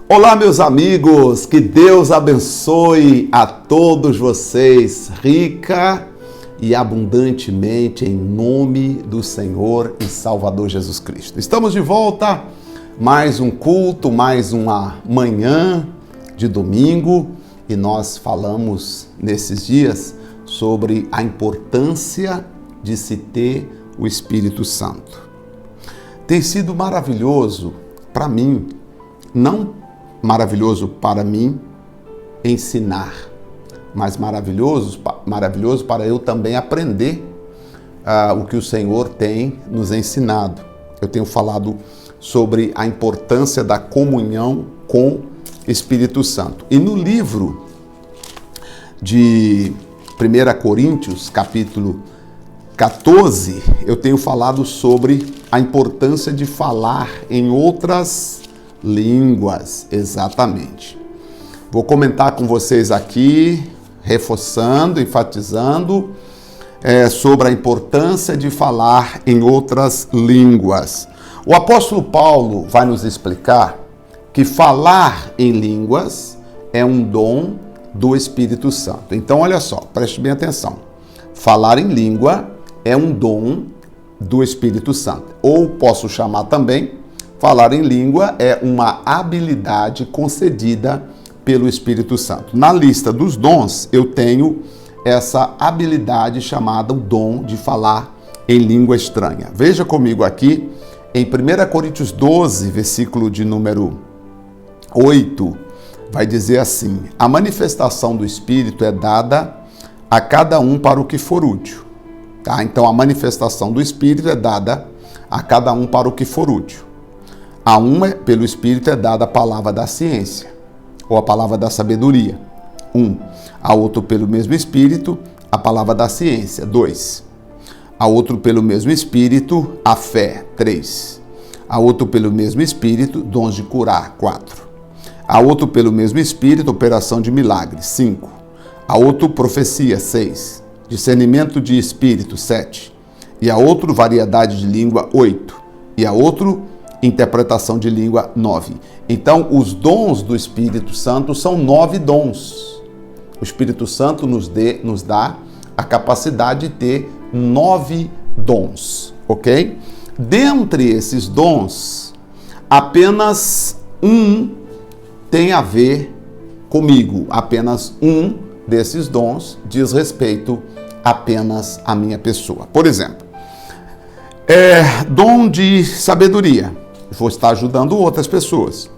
Olá, meus amigos, que Deus abençoe a todos vocês, rica e abundantemente, em nome do Senhor e Salvador Jesus Cristo. Estamos de volta, mais um culto, mais uma manhã de domingo, e nós falamos nesses dias sobre a importância de se ter o Espírito Santo. Tem sido maravilhoso para mim, não maravilhoso para mim ensinar, mas maravilhoso para eu também aprender o que o Senhor tem nos ensinado. Eu tenho falado sobre a importância da comunhão com o Espírito Santo. E no livro de 1 Coríntios, capítulo 14, eu tenho falado sobre a importância de falar em outras línguas, exatamente. Vou comentar com vocês aqui, reforçando, enfatizando sobre a importância de falar em outras línguas. O apóstolo Paulo vai nos explicar que falar em línguas é um dom do Espírito Santo. Então, olha só, preste bem atenção. Falar em língua é um dom do Espírito Santo. Ou posso chamar também, falar em língua é uma habilidade concedida pelo Espírito Santo. Na lista dos dons, eu tenho essa habilidade chamada o dom de falar em língua estranha. Veja comigo aqui, em 1 Coríntios 12, versículo de número 8, vai dizer assim: a manifestação do Espírito é dada a cada um para o que for útil. Tá? Então, a manifestação do Espírito é dada a cada um para o que for útil. A um, pelo Espírito, é dada a palavra da ciência, ou a palavra da sabedoria. 1. A outro, pelo mesmo Espírito, a palavra da ciência. 2. A outro, pelo mesmo Espírito, a fé. 3. A outro, pelo mesmo Espírito, dons de curar. 4. A outro, pelo mesmo Espírito, operação de milagres. 5. A outro, profecia. 6. Discernimento de Espírito. 7. E a outro, variedade de língua. 8. E a outro, interpretação de língua. 9. Então, os dons do Espírito Santo são 9 dons. O Espírito Santo nos dá a capacidade de ter 9 dons, ok? Dentre esses dons, apenas um tem a ver comigo. Apenas um desses dons diz respeito apenas à minha pessoa. Por exemplo, dom de sabedoria. Vou estar ajudando outras pessoas.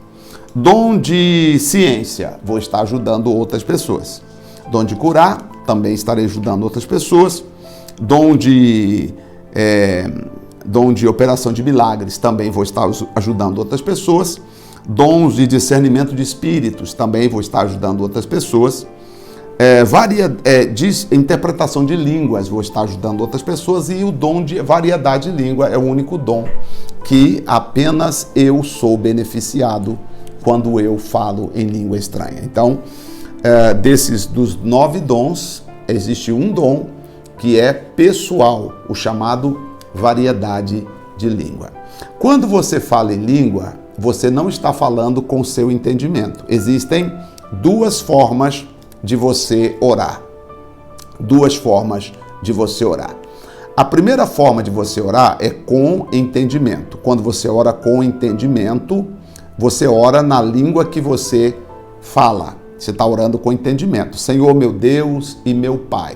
Dom de ciência, vou estar ajudando outras pessoas. Dom de curar, também estarei ajudando outras pessoas. Dom de operação de milagres, também vou estar ajudando outras pessoas. Dons de discernimento de espíritos, também vou estar ajudando outras pessoas. De interpretação de línguas, vou estar ajudando outras pessoas. E o dom de variedade de língua é o único dom que apenas eu sou beneficiado quando eu falo em língua estranha. Então, dos 9 dons, existe um dom que é pessoal, o chamado variedade de língua. Quando você fala em língua, você não está falando com o seu entendimento. Existem 2 formas de você orar. 2 formas de você orar. A primeira forma de você orar é com entendimento. Quando você ora com entendimento, você ora na língua que você fala. Você está orando com entendimento. Senhor, meu Deus e meu Pai,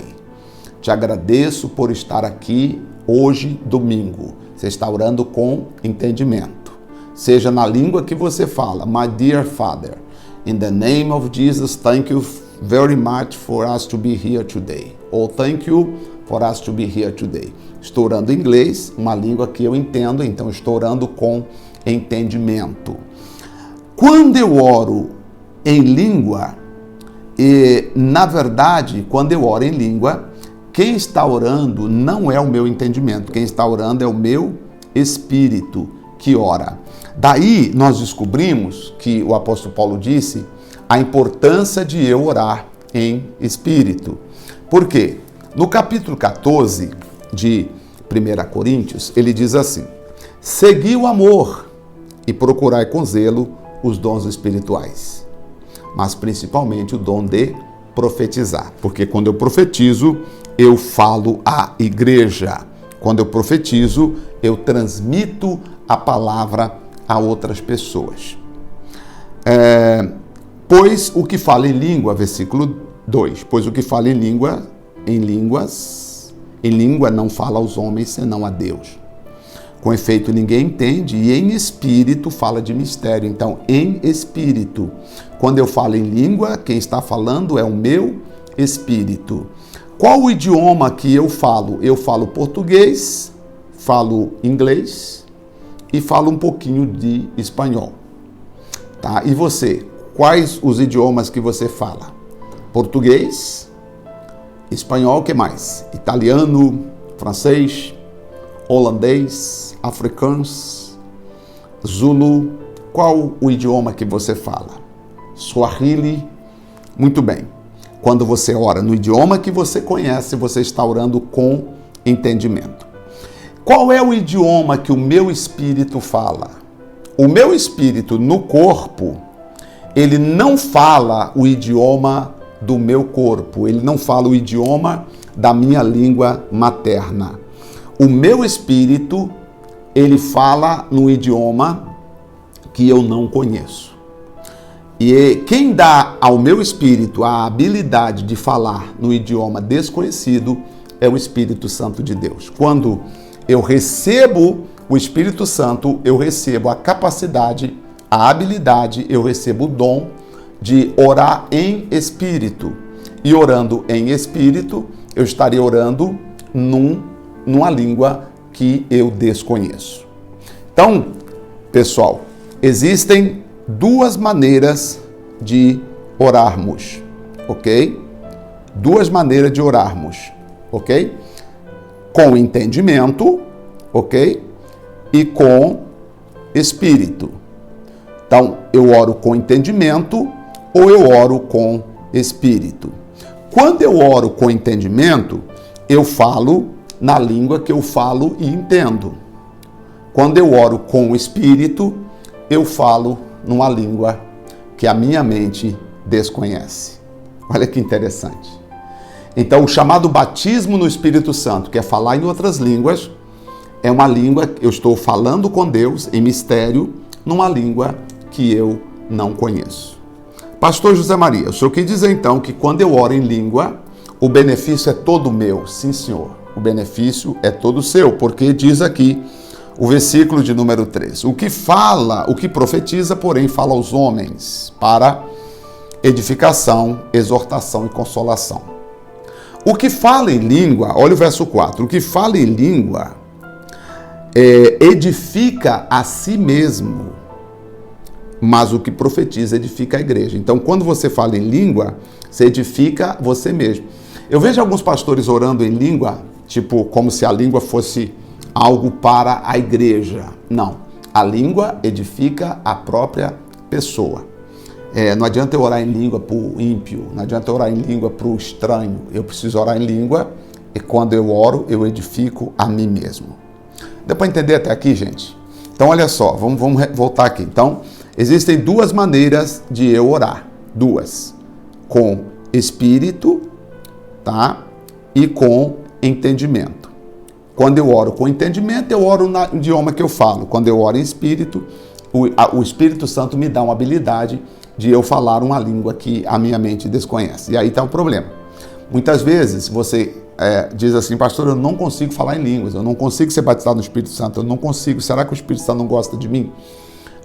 te agradeço por estar aqui hoje, domingo. Você está orando com entendimento. Seja na língua que você fala. My dear Father, in the name of Jesus, thank you very much for us to be here today. Ou thank you for us to be here today. Estou orando em inglês, uma língua que eu entendo, então estou orando com entendimento. Quando eu oro em língua, na verdade, quando eu oro em língua, quem está orando não é o meu entendimento, quem está orando é o meu espírito que ora. Daí nós descobrimos que o apóstolo Paulo disse a importância de eu orar em espírito. Por quê? No capítulo 14 de 1 Coríntios, ele diz assim: segui o amor e procurai com zelo os dons espirituais, mas principalmente o dom de profetizar, porque quando eu profetizo, eu falo à igreja. Quando eu profetizo, eu transmito a palavra a outras pessoas. Pois o que fala em língua, versículo 2, pois o que fala em língua não fala aos homens, senão a Deus. Com efeito, ninguém entende, e em espírito fala de mistério. Então, em espírito. Quando eu falo em língua, quem está falando é o meu espírito. Qual o idioma que eu falo? Eu falo português, falo inglês e falo um pouquinho de espanhol. Tá? E você? Quais os idiomas que você fala? Português, espanhol, o que mais? Italiano, francês, holandês, africano, zulu. Qual o idioma que você fala? Swahili. Muito bem. Quando você ora no idioma que você conhece, você está orando com entendimento. Qual é o idioma que o meu espírito fala? O meu espírito no corpo, ele não fala o idioma do meu corpo, ele não fala o idioma da minha língua materna. O meu espírito, ele fala no idioma que eu não conheço. E quem dá ao meu espírito a habilidade de falar no idioma desconhecido é o Espírito Santo de Deus. Quando eu recebo o Espírito Santo, eu recebo a capacidade, a habilidade, eu recebo o dom de orar em espírito. E orando em espírito, eu estarei orando numa língua que eu desconheço. Então, pessoal, existem duas maneiras de orarmos, ok? Duas maneiras de orarmos, ok? Com entendimento, ok? E com espírito. Então, eu oro com entendimento ou eu oro com espírito. Quando eu oro com entendimento, eu falo na língua que eu falo e entendo. Quando eu oro com o espírito, eu falo numa língua que a minha mente desconhece. Olha que interessante. Então, o chamado batismo no Espírito Santo, que é falar em outras línguas, é uma língua que eu estou falando com Deus em mistério, numa língua que eu não conheço. Pastor José Maria, o senhor quer dizer então que quando eu oro em língua, o benefício é todo meu? Sim, senhor. O benefício é todo seu, porque diz aqui o versículo de número 3. O que fala, o que profetiza, porém, fala aos homens para edificação, exortação e consolação. O que fala em língua, olha o verso 4, o que fala em língua edifica a si mesmo, mas o que profetiza edifica a igreja. Então, quando você fala em língua, você edifica você mesmo. Eu vejo alguns pastores orando em língua, tipo, como se a língua fosse algo para a igreja. Não. A língua edifica a própria pessoa. Não adianta eu orar em língua para o ímpio, não adianta eu orar em língua para o estranho. Eu preciso orar em língua e quando eu oro, eu edifico a mim mesmo. Deu para entender até aqui, gente? Então, olha só, vamos voltar aqui. Então, existem duas maneiras de eu orar. Duas. Com espírito, tá? E com entendimento. Quando eu oro com entendimento, eu oro no idioma que eu falo. Quando eu oro em espírito, o Espírito Santo me dá uma habilidade de eu falar uma língua que a minha mente desconhece. E aí está o problema. Muitas vezes você diz assim, pastor, eu não consigo falar em línguas, eu não consigo ser batizado no Espírito Santo, eu não consigo. Será que o Espírito Santo não gosta de mim?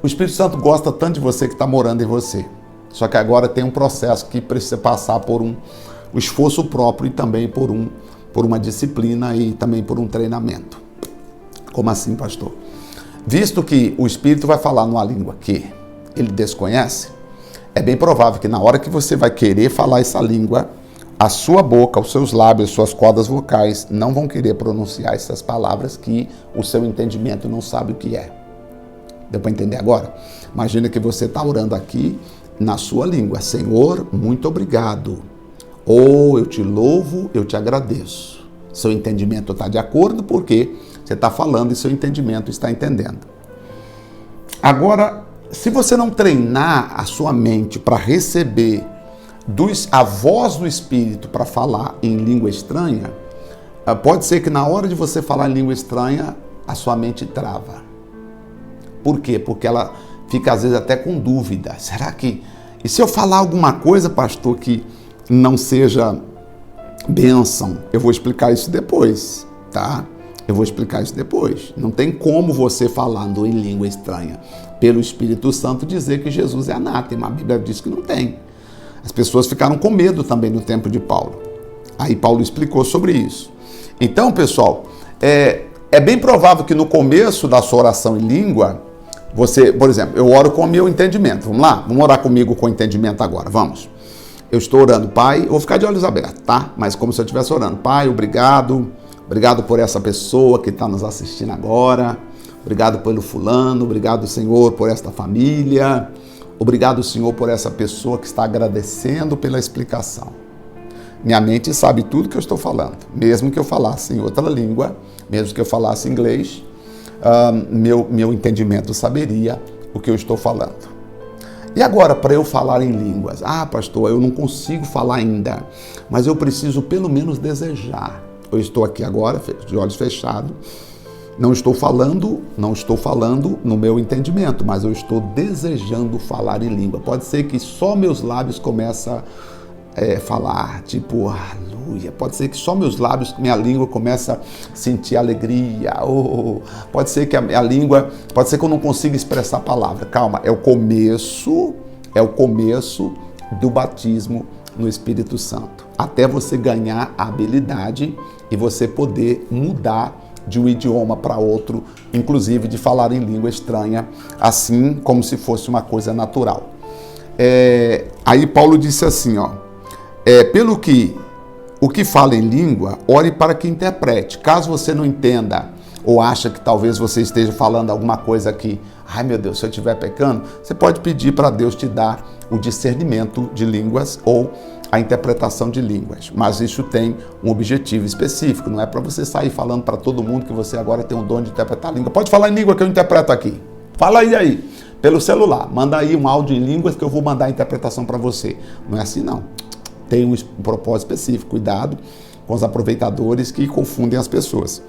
O Espírito Santo gosta tanto de você que está morando em você. Só que agora tem um processo que precisa passar por um esforço próprio e também por uma disciplina e também por um treinamento. Como assim, pastor? Visto que o Espírito vai falar numa língua que ele desconhece, é bem provável que na hora que você vai querer falar essa língua, a sua boca, os seus lábios, suas cordas vocais não vão querer pronunciar essas palavras que o seu entendimento não sabe o que é. Deu para entender agora? Imagina que você está orando aqui na sua língua. Senhor, muito obrigado. Eu te louvo, eu te agradeço. Seu entendimento está de acordo porque você está falando e seu entendimento está entendendo. Agora, Se você não treinar a sua mente para receber a voz do Espírito para falar em língua estranha, pode ser que na hora de você falar em língua estranha, a sua mente trava. Por quê? Porque ela fica às vezes até com dúvida. Será que... E se eu falar alguma coisa, pastor, que não seja bênção? Eu vou explicar isso depois, tá? Eu vou explicar isso depois. Não tem como você falando em língua estranha pelo Espírito Santo dizer que Jesus é anátema. A Bíblia diz que não tem. As pessoas ficaram com medo também no tempo de Paulo. Aí Paulo explicou sobre isso. Então, pessoal, é bem provável que no começo da sua oração em língua, você, por exemplo, eu oro com o meu entendimento. Vamos lá? Vamos orar comigo com entendimento agora. Vamos. Eu estou orando, Pai, eu vou ficar de olhos abertos, tá? Mas como se eu estivesse orando. Pai, obrigado. Obrigado por essa pessoa que está nos assistindo agora. Obrigado pelo fulano. Obrigado, Senhor, por esta família. Obrigado, Senhor, por essa pessoa que está agradecendo pela explicação. Minha mente sabe tudo que eu estou falando. Mesmo que eu falasse em outra língua, mesmo que eu falasse inglês, meu entendimento saberia o que eu estou falando. E agora, para eu falar em línguas? Ah, pastor, eu não consigo falar ainda, mas eu preciso pelo menos desejar. Eu estou aqui agora, de olhos fechados, não estou falando no meu entendimento, mas eu estou desejando falar em língua. Pode ser que só meus lábios comecem a falar, tipo, aleluia. Pode ser que só meus lábios, minha língua comece a sentir alegria. Pode ser que a língua, pode ser que eu não consiga expressar a palavra. Calma, é o começo do batismo no Espírito Santo. Até você ganhar a habilidade e você poder mudar de um idioma para outro, inclusive de falar em língua estranha, assim como se fosse uma coisa natural. Aí Paulo disse assim, o que fala em língua, ore para que interprete. Caso você não entenda ou acha que talvez você esteja falando alguma coisa que, ai meu Deus, se eu estiver pecando, você pode pedir para Deus te dar o discernimento de línguas ou a interpretação de línguas. Mas isso tem um objetivo específico, não é para você sair falando para todo mundo que você agora tem um dom de interpretar a língua. Pode falar em língua que eu interpreto aqui. Fala aí, pelo celular. Manda aí um áudio em línguas que eu vou mandar a interpretação para você. Não é assim não. Tem um propósito específico. Cuidado com os aproveitadores que confundem as pessoas.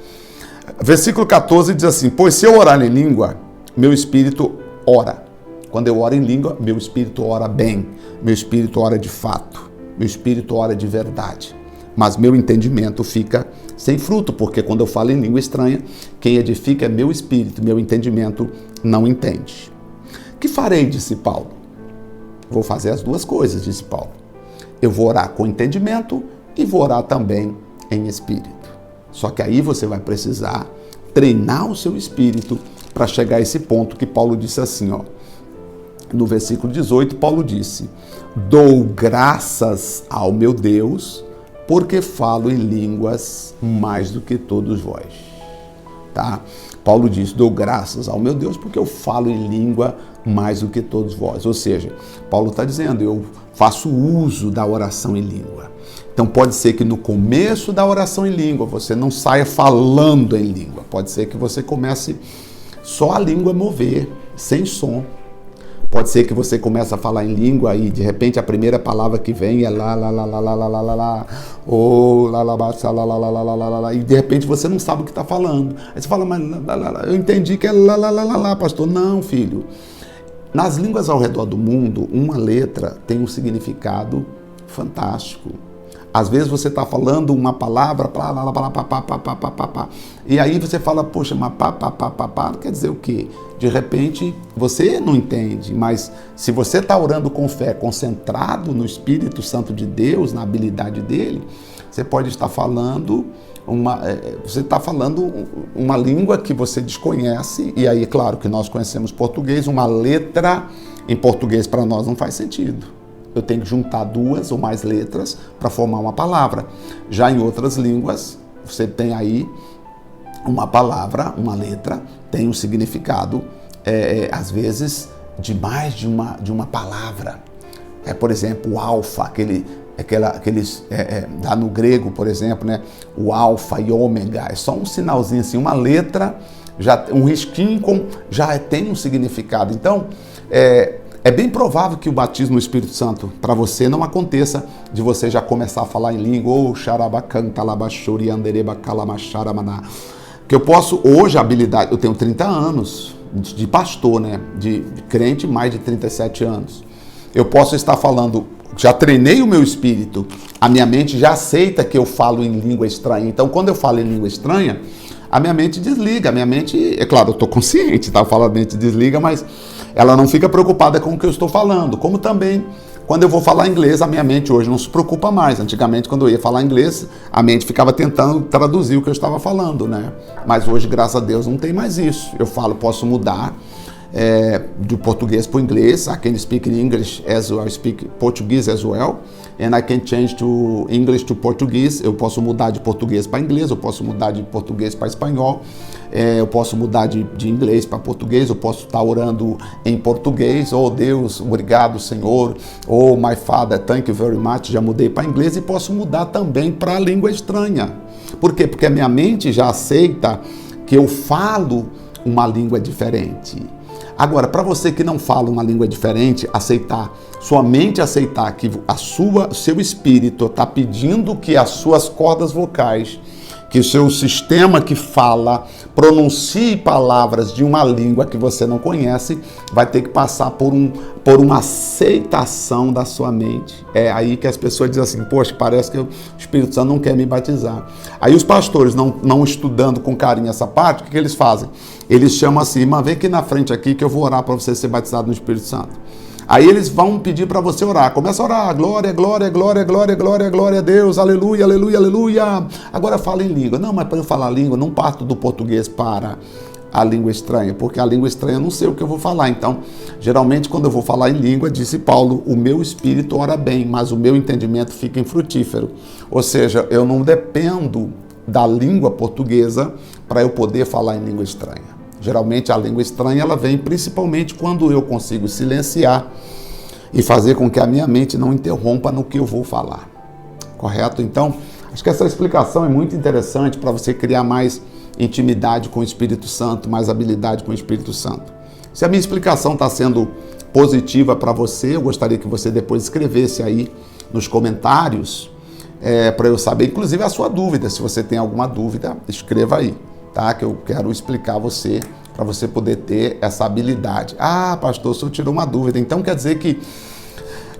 Versículo 14 diz assim, pois se eu orar em língua, meu espírito ora. Quando eu oro em língua, meu espírito ora bem. Meu espírito ora de fato. Meu espírito ora de verdade. Mas meu entendimento fica sem fruto, porque quando eu falo em língua estranha, quem edifica é meu espírito, meu entendimento não entende. Que farei, disse Paulo? Vou fazer as duas coisas, disse Paulo. Eu vou orar com entendimento e vou orar também em espírito. Só que aí você vai precisar treinar o seu espírito para chegar a esse ponto que Paulo disse assim, no versículo 18, Paulo disse, dou graças ao meu Deus, porque falo em línguas mais do que todos vós. Tá? Paulo diz, dou graças ao meu Deus, porque eu falo em língua mais do que todos vós. Ou seja, Paulo está dizendo, eu faço uso da oração em língua. Então pode ser que no começo da oração em língua você não saia falando em língua. Pode ser que você comece só a língua mover, sem som. Pode ser que você comece a falar em língua e de repente a primeira palavra que vem é lá, lá, lá, lá, lá, lá, lá, lá, lá, ou lá, lá, lá, lá, lá, lá, lá, lá, lá, e de repente você não sabe o que está falando. Aí você fala, mas lá, lá, lá, eu entendi que é lá, lá, lá, lá, lá, pastor. Não, filho. Nas línguas ao redor do mundo, uma letra tem um significado fantástico. Às vezes você está falando uma palavra, e aí você fala, poxa, mas pá, quer dizer o quê? De repente, você não entende, mas se você está orando com fé, concentrado no Espírito Santo de Deus, na habilidade dele, você pode estar falando uma língua que você desconhece, e aí, claro, que nós conhecemos português, uma letra em português para nós não faz sentido. Eu tenho que juntar duas ou mais letras para formar uma palavra. Já em outras línguas, você tem aí uma palavra, uma letra, tem um significado, às vezes, de mais de uma palavra. Por exemplo, o alfa, dá no grego, por exemplo, né? O alfa e ômega, é só um sinalzinho assim, uma letra, já um risquinho já tem um significado. Então, É bem provável que o batismo no Espírito Santo para você não aconteça de você já começar a falar em língua, ou xarabacanta, labachuri, andereba, calamacharamana. Que eu posso, hoje a habilidade, eu tenho 30 anos de pastor, né? De crente, mais de 37 anos. Eu posso estar falando, já treinei o meu espírito, a minha mente já aceita que eu falo em língua estranha. Então, quando eu falo em língua estranha, a minha mente desliga. A minha mente, é claro, eu estou consciente, tá? Eu falo a mente desliga, mas ela não fica preocupada com o que eu estou falando. Como também, quando eu vou falar inglês, a minha mente hoje não se preocupa mais. Antigamente, quando eu ia falar inglês, a mente ficava tentando traduzir o que eu estava falando, né? Mas hoje, graças a Deus, não tem mais isso. Eu falo, posso mudar do português para o inglês. I can speak in English as well, I speak Portuguese as well. And I can change to English to Portuguese. Eu posso mudar de português para inglês, eu posso mudar de português para espanhol, eu posso mudar de inglês para português, eu posso estar orando em português, oh Deus, obrigado Senhor, oh my Father, thank you very much, já mudei para inglês, e posso mudar também para a língua estranha. Por quê? Porque a minha mente já aceita que eu falo uma língua diferente. Agora, para você que não fala uma língua diferente, sua mente aceitar que seu espírito está pedindo que as suas cordas vocais, que o seu sistema que fala, pronuncie palavras de uma língua que você não conhece, vai ter que passar por uma aceitação da sua mente. É aí que as pessoas dizem assim, poxa, parece que o Espírito Santo não quer me batizar. Aí os pastores, não estudando com carinho essa parte, o que eles fazem? Eles chamam assim, mas vem aqui na frente aqui que eu vou orar para você ser batizado no Espírito Santo. Aí eles vão pedir para você orar. Começa a orar. Glória, glória, glória, glória, glória, glória a Deus. Aleluia, aleluia, aleluia. Agora fala em língua. Não, mas para eu falar língua, não parto do português para a língua estranha, porque a língua estranha eu não sei o que eu vou falar. Então, geralmente, quando eu vou falar em língua, disse Paulo, o meu espírito ora bem, mas o meu entendimento fica infrutífero. Ou seja, eu não dependo da língua portuguesa para eu poder falar em língua estranha. Geralmente a língua estranha ela vem principalmente quando eu consigo silenciar e fazer com que a minha mente não interrompa no que eu vou falar. Correto? Então, acho que essa explicação é muito interessante para você criar mais intimidade com o Espírito Santo, mais habilidade com o Espírito Santo. Se a minha explicação está sendo positiva para você, eu gostaria que você depois escrevesse aí nos comentários para eu saber, inclusive, a sua dúvida. Se você tem alguma dúvida, escreva aí. Tá? Que eu quero explicar a você, para você poder ter essa habilidade. Ah, pastor, o senhor tirou uma dúvida. Então quer dizer que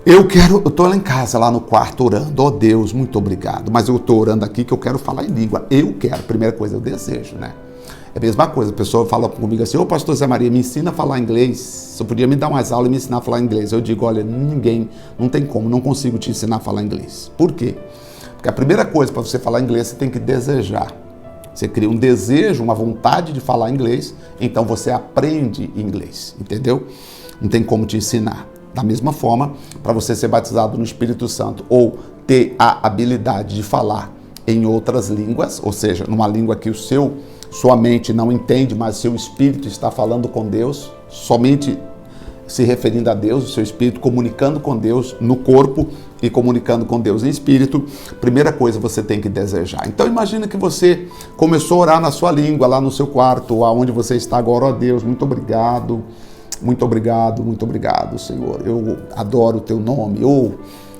eu estou lá em casa, lá no quarto, orando. Oh Deus, muito obrigado. Mas eu estou orando aqui que eu quero falar em língua. Eu quero. Primeira coisa, eu desejo, né? É a mesma coisa. A pessoa fala comigo assim, ô pastor Zé Maria, me ensina a falar inglês. Você podia me dar umas aulas e me ensinar a falar inglês. Eu digo, olha, não tem como, não consigo te ensinar a falar inglês. Por quê? Porque a primeira coisa para você falar inglês, você tem que desejar. Você cria um desejo, uma vontade de falar inglês, então você aprende inglês, entendeu? Não tem como te ensinar. Da mesma forma, para você ser batizado no Espírito Santo ou ter a habilidade de falar em outras línguas, ou seja, numa língua que sua mente não entende, mas seu espírito está falando com Deus, somente se referindo a Deus, o seu espírito comunicando com Deus no corpo e comunicando com Deus em espírito, primeira coisa você tem que desejar. Então imagina que você começou a orar na sua língua, lá no seu quarto, aonde você está agora, ó Deus, muito obrigado, muito obrigado, muito obrigado, Senhor, eu adoro o teu nome, ou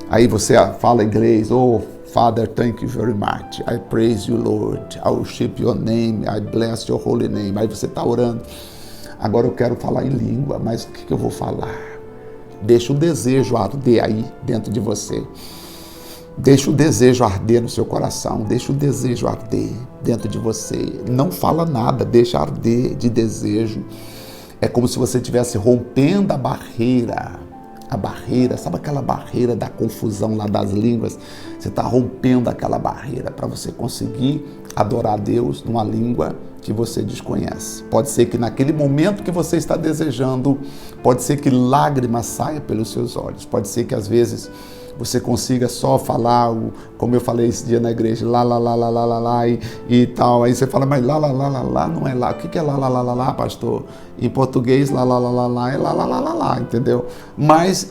aí você fala inglês, oh Father, thank you very much, I praise you Lord, I worship your name, I bless your holy name, aí você está orando. Agora eu quero falar em língua, mas o que eu vou falar? Deixa o desejo arder aí dentro de você. Deixa o desejo arder no seu coração. Deixa o desejo arder dentro de você. Não fala nada, deixa arder de desejo. É como se você estivesse rompendo a barreira. A barreira, sabe aquela barreira da confusão lá das línguas? Você está rompendo aquela barreira para você conseguir adorar a Deus numa língua que você desconhece. Pode ser que naquele momento que você está desejando, pode ser que lágrimas saiam pelos seus olhos. Pode ser que às vezes você consiga só falar, como eu falei esse dia na igreja, lá, lá, lá, lá, lá, lá, lá e tal. Aí você fala, mas lá, lá, lá, lá, lá não é lá. O que é lá, lá, lá, lá, lá, pastor? Em português, lá, lá, lá, lá, lá, é lá, lá, lá, lá, lá, entendeu? Mas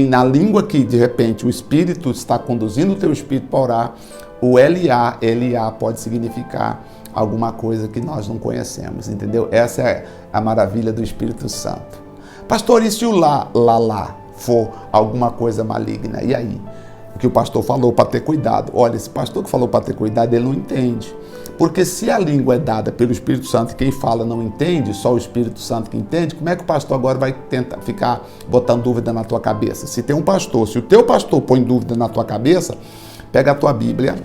na língua que, de repente, o Espírito está conduzindo o teu Espírito para orar, o LA pode significar alguma coisa que nós não conhecemos, entendeu? Essa é a maravilha do Espírito Santo. Pastor, e se o lá for alguma coisa maligna? E aí? O que o pastor falou para ter cuidado. Olha, esse pastor que falou para ter cuidado, ele não entende. Porque se a língua é dada pelo Espírito Santo e quem fala não entende, só o Espírito Santo que entende, como é que o pastor agora vai tentar ficar botando dúvida na tua cabeça? Se tem um pastor, se o teu pastor põe dúvida na tua cabeça, pega a tua Bíblia,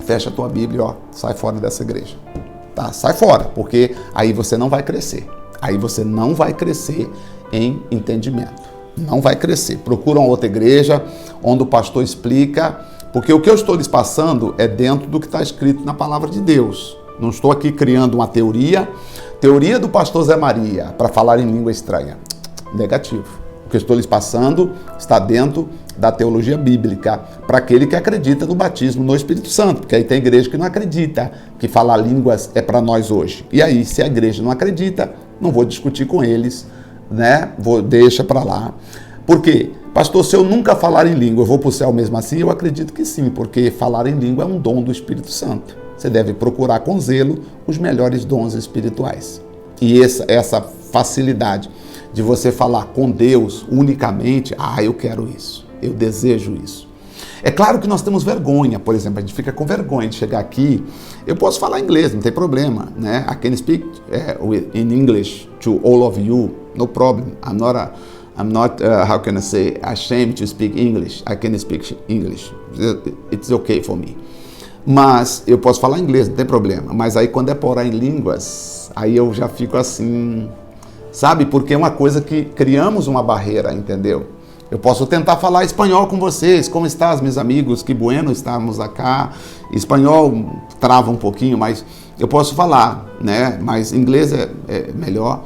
fecha a tua Bíblia, ó, sai fora dessa igreja. Tá? Sai fora, porque aí você não vai crescer. Aí você não vai crescer em entendimento. Não vai crescer. Procura uma outra igreja onde o pastor explica, porque o que eu estou lhes passando é dentro do que está escrito na palavra de Deus. Não estou aqui criando uma teoria do pastor Zé Maria para falar em língua estranha. Negativo. O que eu estou lhes passando está dentro da teologia bíblica, para aquele que acredita no batismo no Espírito Santo, porque aí tem igreja que não acredita que falar línguas é para nós hoje. E aí, se a igreja não acredita, não vou discutir com eles, né? Deixa para lá. Por quê? Pastor, se eu nunca falar em língua, eu vou para o céu mesmo assim? Eu acredito que sim, porque falar em língua é um dom do Espírito Santo. Você deve procurar com zelo os melhores dons espirituais. E essa facilidade de você falar com Deus unicamente, eu quero isso, eu desejo isso. É claro que nós temos vergonha, por exemplo, a gente fica com vergonha de chegar aqui. Eu posso falar inglês, não tem problema, né? I can speak in English to all of you, no problem. I'm not how can I say, ashamed to speak English. I can speak English. It's okay for me. Mas eu posso falar inglês, não tem problema. Mas aí quando é para orar em línguas, aí eu já fico assim, sabe? Porque é uma coisa que criamos uma barreira, entendeu? Eu posso tentar falar espanhol com vocês. Como estás, meus amigos? Que bueno estarmos acá. Espanhol trava um pouquinho, mas eu posso falar, né? Mas inglês é melhor.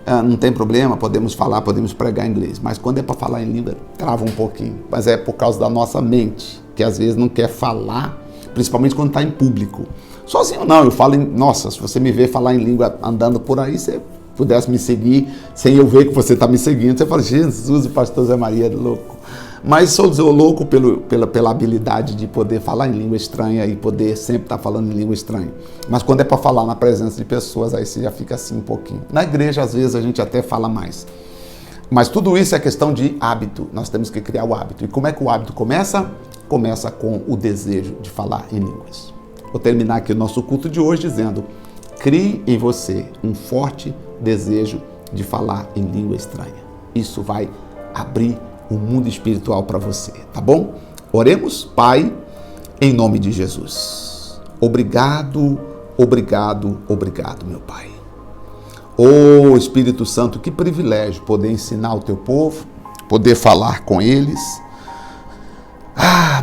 Não tem problema, podemos falar, podemos pregar em inglês. Mas quando é para falar em língua, trava um pouquinho. Mas é por causa da nossa mente, que às vezes não quer falar, principalmente quando está em público. Sozinho não, eu falo nossa, se você me ver falar em língua andando por aí, você pudesse me seguir, sem eu ver que você está me seguindo, você fala, Jesus, o pastor Zé Maria é louco. Mas sou louco pela habilidade de poder falar em língua estranha e poder sempre estar falando em língua estranha. Mas quando é para falar na presença de pessoas, aí você já fica assim um pouquinho. Na igreja, às vezes, a gente até fala mais. Mas tudo isso é questão de hábito. Nós temos que criar o hábito. E como é que o hábito começa? Começa com o desejo de falar em línguas. Vou terminar aqui o nosso culto de hoje dizendo: crie em você um forte desejo de falar em língua estranha. Isso vai abrir o mundo espiritual para você, tá bom? Oremos. Pai, em nome de Jesus. Obrigado, obrigado, obrigado, meu Pai. Oh, Espírito Santo, que privilégio poder ensinar o teu povo, poder falar com eles.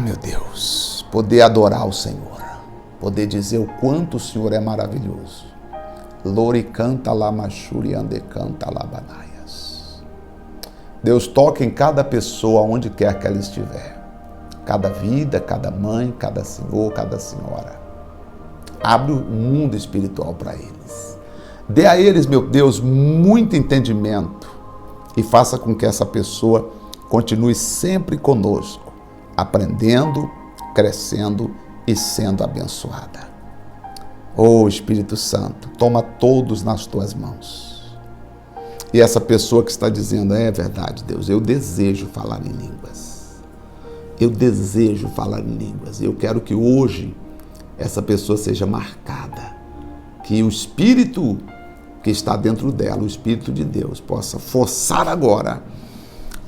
Meu Deus, poder adorar o Senhor, poder dizer o quanto o Senhor é maravilhoso. Lori canta lá machuri ande canta lá banaias. Deus, toca em cada pessoa onde quer que ela estiver. Cada vida, cada mãe, cada senhor, cada senhora. Abre o mundo espiritual para eles. Dê a eles, meu Deus, muito entendimento e faça com que essa pessoa continue sempre conosco, aprendendo, crescendo e sendo abençoada. Oh, Espírito Santo, toma todos nas tuas mãos. E essa pessoa que está dizendo, é verdade, Deus, eu desejo falar em línguas. Eu desejo falar em línguas. Eu quero que hoje essa pessoa seja marcada. Que o Espírito que está dentro dela, o Espírito de Deus, possa forçar agora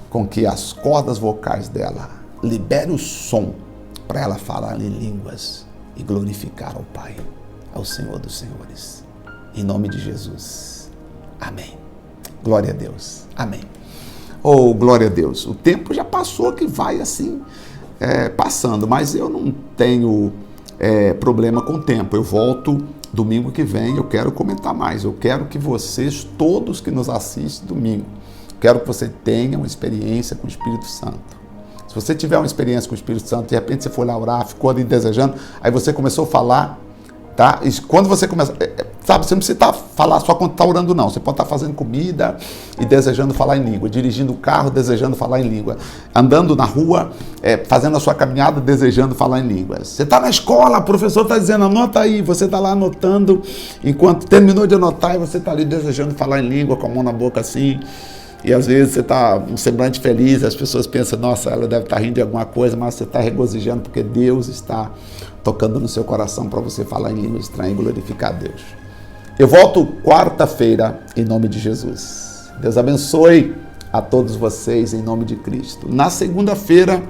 com que as cordas vocais dela libere o som para ela falar em línguas e glorificar ao Pai, ao Senhor dos Senhores. Em nome de Jesus. Amém. Glória a Deus. Amém. Oh, glória a Deus. O tempo já passou, que vai assim, passando, mas eu não tenho problema com o tempo. Eu volto domingo que vem, eu quero comentar mais. Eu quero que vocês, todos que nos assistem domingo, quero que você tenha uma experiência com o Espírito Santo. Se você tiver uma experiência com o Espírito Santo, de repente você foi lá orar, ficou ali desejando, aí você começou a falar, tá? E quando você começa, sabe, você não precisa falar só quando está orando, não. Você pode estar fazendo comida e desejando falar em língua, dirigindo o carro, desejando falar em língua, andando na rua, fazendo a sua caminhada, desejando falar em línguas. Você está na escola, o professor está dizendo, anota aí, você está lá anotando, enquanto terminou de anotar, e você está ali desejando falar em língua, com a mão na boca assim. E às vezes você está um semblante feliz, as pessoas pensam, nossa, ela deve estar rindo de alguma coisa, mas você está regozijando porque Deus está tocando no seu coração para você falar em língua estranha e glorificar a Deus. Eu volto quarta-feira em nome de Jesus. Deus abençoe a todos vocês em nome de Cristo. Na segunda-feira,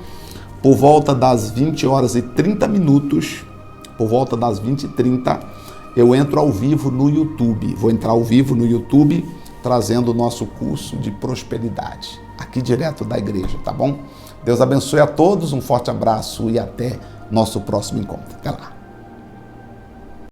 por volta das 20h30, por volta das 20h30, eu entro ao vivo no YouTube. Vou entrar ao vivo no YouTube trazendo o nosso curso de prosperidade, aqui direto da igreja, tá bom? Deus abençoe a todos, um forte abraço e até nosso próximo encontro. Até lá.